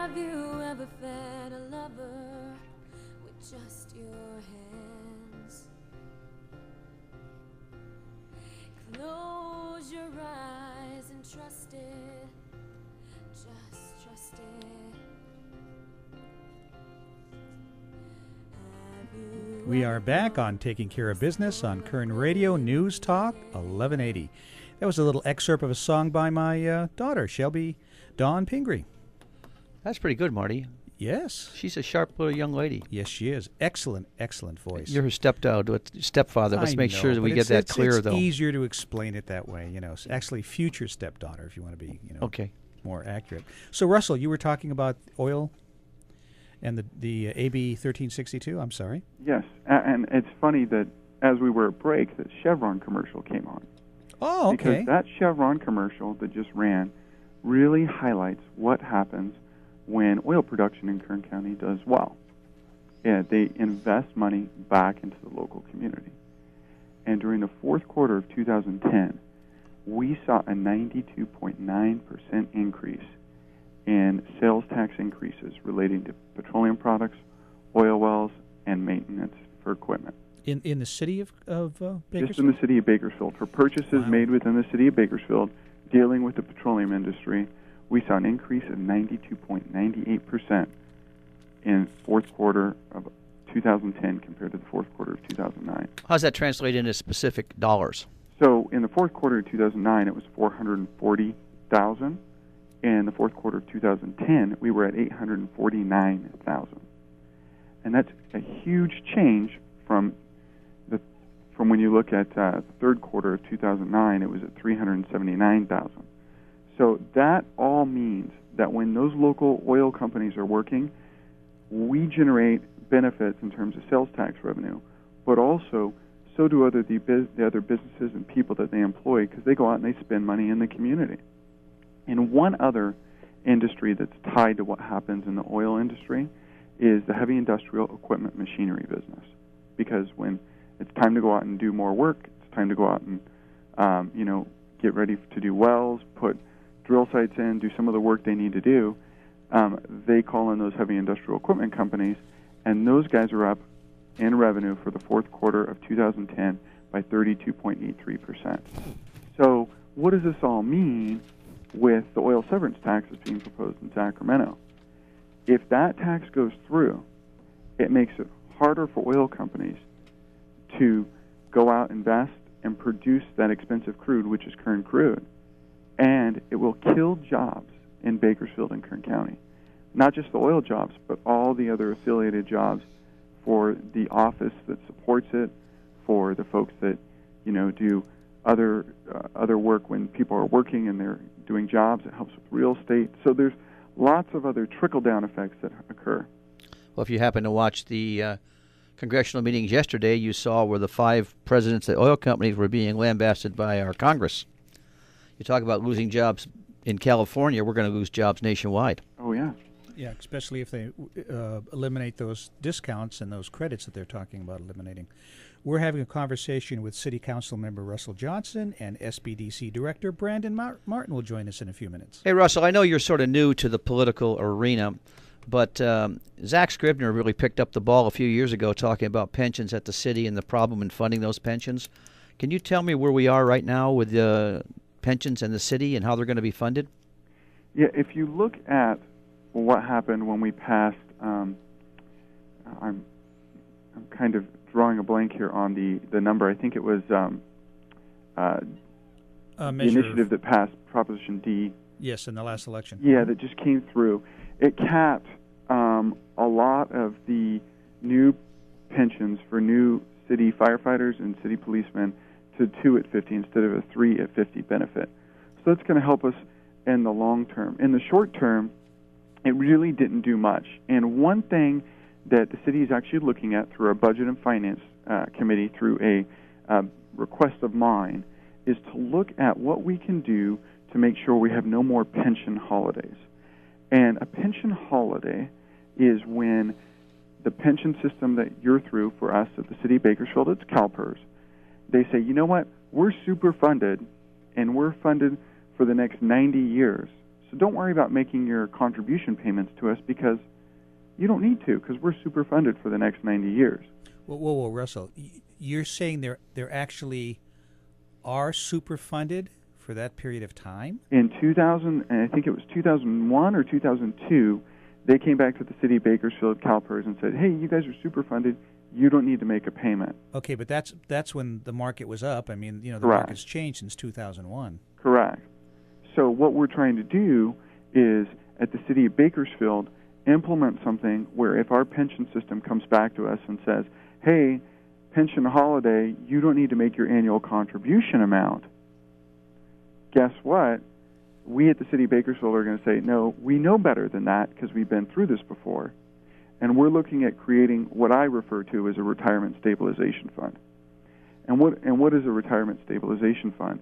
Have you ever fed a lover with just your hands? Close your eyes and trust it. Just trust it. We are back on Taking Care of Business on Kern Radio Newstalk 1180. That was a little excerpt of a song by my daughter, Shelby Dawn Pingree. That's pretty good, Marty. Yes. She's a sharp little young lady. Yes, she is. Excellent, excellent voice. You're her stepfather. Let's make sure that we get that clear, though. It's easier to explain it that way, you know. It's actually future stepdaughter, if you want to be, okay, more accurate. So, Russell, you were talking about oil and the AB 1362. I'm sorry. Yes, and it's funny that as we were at break, that Chevron commercial came on. Oh, okay. Because that Chevron commercial that just ran really highlights what happens when oil production in Kern County does well. Yeah, they invest money back into the local community. And during the fourth quarter of 2010, we saw a 92.9% increase in sales tax increases relating to petroleum products, oil wells, and maintenance for equipment. In the city of Bakersfield? Just in the city of Bakersfield. For purchases made within the city of Bakersfield dealing with the petroleum industry, we saw an increase of 92.98% in fourth quarter of 2010 compared to the fourth quarter of 2009. How does that translate into specific dollars? So in the fourth quarter of 2009, it was $440,000. In the fourth quarter of 2010, we were at $849,000. And that's a huge change from when you look at the third quarter of 2009, it was at $379,000. So that all means that when those local oil companies are working, we generate benefits in terms of sales tax revenue, but also so do the other businesses and people that they employ, because they go out and they spend money in the community. And one other industry that's tied to what happens in the oil industry is the heavy industrial equipment machinery business. Because when it's time to go out and do more work, it's time to go out and get ready to do wells, put drill sites in, do some of the work they need to do, they call in those heavy industrial equipment companies, and those guys are up in revenue for the fourth quarter of 2010 by 32.83%. So what does this all mean with the oil severance tax that's being proposed in Sacramento? If that tax goes through, it makes it harder for oil companies to go out, invest, and produce that expensive crude, which is Kern crude. And it will kill jobs in Bakersfield and Kern County. Not just the oil jobs, but all the other affiliated jobs for the office that supports it, for the folks that, do other work when people are working and they're doing jobs. It helps with real estate. So there's lots of other trickle-down effects that occur. Well, if you happen to watch the congressional meetings yesterday, you saw where the 5 presidents of the oil companies were being lambasted by our Congress. You talk about losing jobs in California, we're going to lose jobs nationwide. Oh, yeah. Yeah, especially if they eliminate those discounts and those credits that they're talking about eliminating. We're having a conversation with City Council member Russell Johnson, and SBDC Director Brandon Martin will join us in a few minutes. Hey, Russell, I know you're sort of new to the political arena, but Zach Scribner really picked up the ball a few years ago talking about pensions at the city and the problem in funding those pensions. Can you tell me where we are right now with the pensions and the city and how they're going to be funded? Yeah, if you look at what happened when we passed, I'm kind of drawing a blank here on the number. I think it was the initiative that passed Proposition D. Yes, in the last election. Yeah, that just came through. It capped a lot of the new pensions for new city firefighters and city policemen to 2 at 50 instead of a 3 at 50 benefit. So that's going to help us in the long term. In the short term, it really didn't do much. And one thing that the city is actually looking at through our Budget and Finance Committee, through a request of mine, is to look at what we can do to make sure we have no more pension holidays. And a pension holiday is when the pension system that you're through for us at the city of Bakersfield, it's CalPERS, they say, you know what, we're super funded, and we're funded for the next 90 years. So don't worry about making your contribution payments to us because you don't need to, because we're super funded for the next 90 years. Whoa, Russell. You're saying they're actually are super funded for that period of time? In 2000, and I think it was 2001 or 2002, they came back to the city of Bakersfield, CalPERS, and said, hey, you guys are super funded. You don't need to make a payment. Okay, but that's when the market was up. I mean, the Correct. market's changed since 2001. Correct. So what we're trying to do is, at the city of Bakersfield, implement something where if our pension system comes back to us and says, hey, pension holiday, you don't need to make your annual contribution amount, guess what? We at the city of Bakersfield are going to say, no, we know better than that because we've been through this before. And we're looking at creating what I refer to as a retirement stabilization fund. And what is a retirement stabilization fund?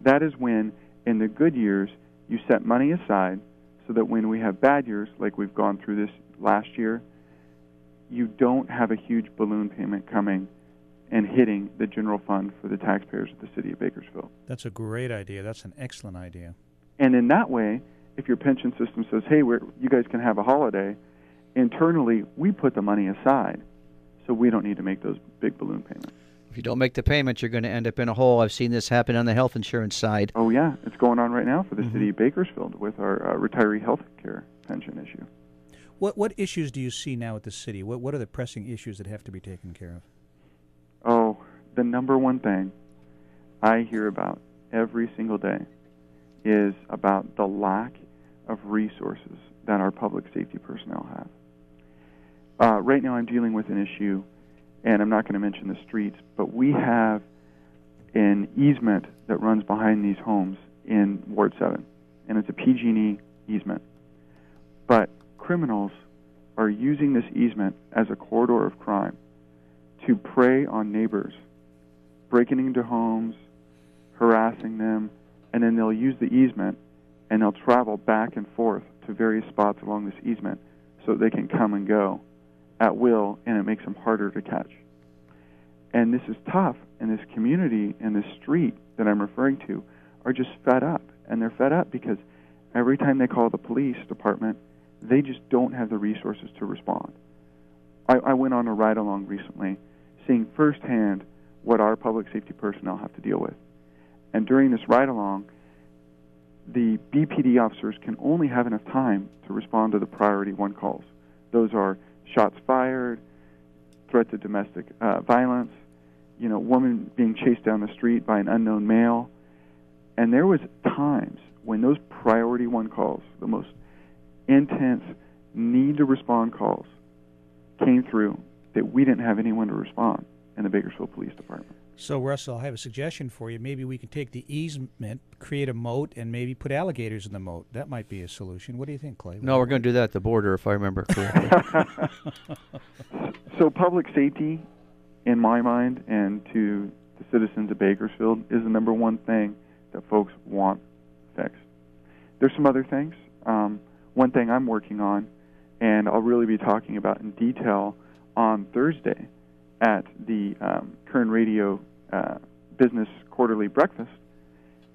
That is when, in the good years, you set money aside so that when we have bad years, like we've gone through this last year, you don't have a huge balloon payment coming and hitting the general fund for the taxpayers of the city of Bakersfield. That's a great idea. That's an excellent idea. And in that way, if your pension system says, hey, you guys can have a holiday, internally we put the money aside so we don't need to make those big balloon payments. If you don't make the payment, you're going to end up in a hole. I've seen this happen on the health insurance side. Oh, yeah. It's going on right now for the city of Bakersfield with our retiree health care pension issue. What issues do you see now at the city? What are the pressing issues that have to be taken care of? Oh, the number one thing I hear about every single day is about the lack of resources that our public safety personnel have. Right now I'm dealing with an issue, and I'm not going to mention the streets, but we have an easement that runs behind these homes in Ward 7, and it's a PG&E easement. But criminals are using this easement as a corridor of crime to prey on neighbors, breaking into homes, harassing them, and then they'll use the easement and they'll travel back and forth to various spots along this easement so they can come and go at will, and it makes them harder to catch. And this is tough, and this community and this street that I'm referring to are just fed up. And they're fed up because every time they call the police department, they just don't have the resources to respond. I went on a ride-along recently, seeing firsthand what our public safety personnel have to deal with. And during this ride-along, the BPD officers can only have enough time to respond to the priority one calls. Those are shots fired, threat to domestic violence, woman being chased down the street by an unknown male. And there was times when those priority one calls, the most intense need-to-respond calls, came through that we didn't have anyone to respond in the Bakersfield Police Department. So, Russell, I have a suggestion for you. Maybe we can take the easement, create a moat, and maybe put alligators in the moat. That might be a solution. What do you think, Clay? No, we're going to do that at the border, if I remember correctly. So public safety, in my mind, and to the citizens of Bakersfield, is the number one thing that folks want fixed. There's some other things. One thing I'm working on, and I'll really be talking about in detail on Thursday at the Kern Radio Business Quarterly Breakfast,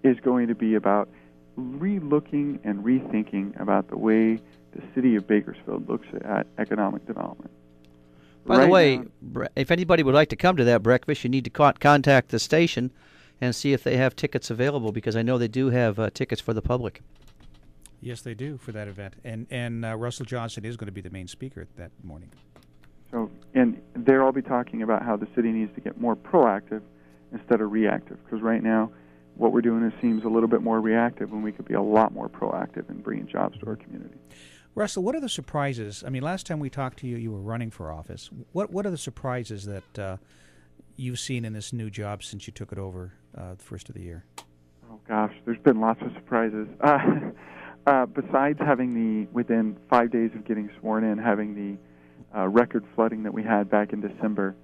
is going to be about re-looking and rethinking about the way the city of Bakersfield looks at economic development. By the way, if anybody would like to come to that breakfast, you need to contact the station and see if they have tickets available, because I know they do have tickets for the public. Yes, they do for that event. And Russell Johnson is going to be the main speaker that morning. So, and there I'll be talking about how the city needs to get more proactive instead of reactive, because right now what we're doing seems a little bit more reactive when we could be a lot more proactive in bringing jobs to our community. Russell, what are the surprises? I mean, last time we talked to you, you were running for office. What are the surprises that you've seen in this new job since you took it over the first of the year? Oh, gosh, there's been lots of surprises. Besides having within 5 days of getting sworn in, having the record flooding that we had back in December,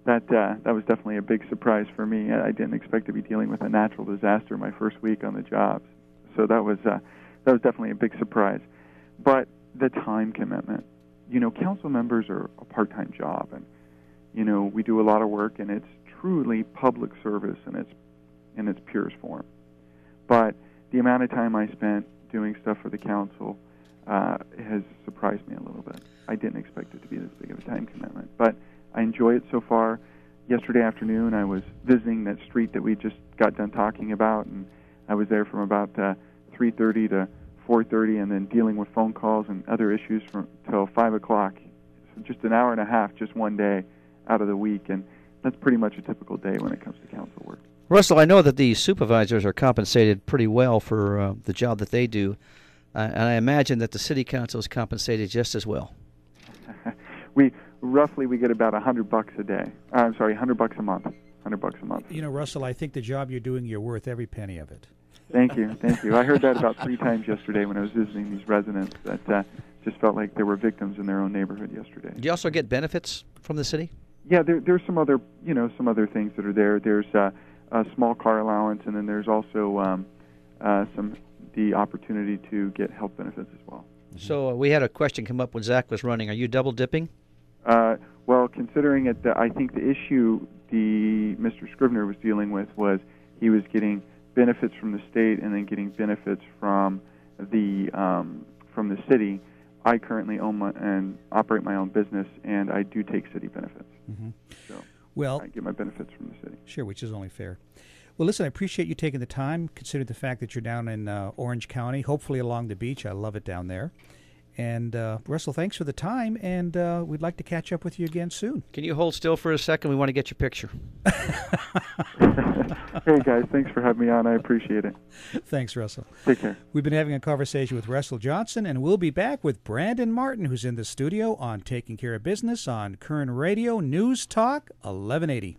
that was definitely a big surprise for me. I didn't expect to be dealing with a natural disaster my first week on the job. So that was definitely a big surprise. But the time commitment. Council members are a part-time job, and we do a lot of work, and it's truly public service in its purest form. But the amount of time I spent doing stuff for the council has surprised me a little bit. I didn't expect it to be this big of a time commitment, but I enjoy it so far. Yesterday afternoon, I was visiting that street that we just got done talking about, and I was there from about 3:30 to 4:30, and then dealing with phone calls and other issues till 5 o'clock. So just an hour and a half, just one day out of the week, and that's pretty much a typical day when it comes to council work. Russell, I know that the supervisors are compensated pretty well for the job that they do, and I imagine that the city council is compensated just as well. we get about $100 a day. I'm sorry, $100 a month. $100 a month. You know, Russell, I think the job you're doing, you're worth every penny of it. Thank you. I heard that about 3 times yesterday when I was visiting these residents that just felt like they were victims in their own neighborhood yesterday. Do you also get benefits from the city? Yeah, there's some other things that are there. There's a small car allowance, and then there's also the opportunity to get health benefits as well. So we had a question come up when Zach was running. Are you double dipping? Well, considering it, I think the issue Mr. Scrivener was dealing with was he was getting benefits from the state and then getting benefits from the city. I currently own and operate my own business, and I do take city benefits. Mm-hmm. So well, I get my benefits from the city. Sure, which is only fair. Well, listen, I appreciate you taking the time, considering the fact that you're down in Orange County, hopefully along the beach. I love it down there. And Russell, thanks for the time, and we'd like to catch up with you again soon. Can you hold still for a second? We want to get your picture. Hey, guys, thanks for having me on. I appreciate it. Thanks, Russell. Take care. We've been having a conversation with Russell Johnson, and we'll be back with Brandon Martin, who's in the studio on Taking Care of Business on Kern Radio Newstalk 1180.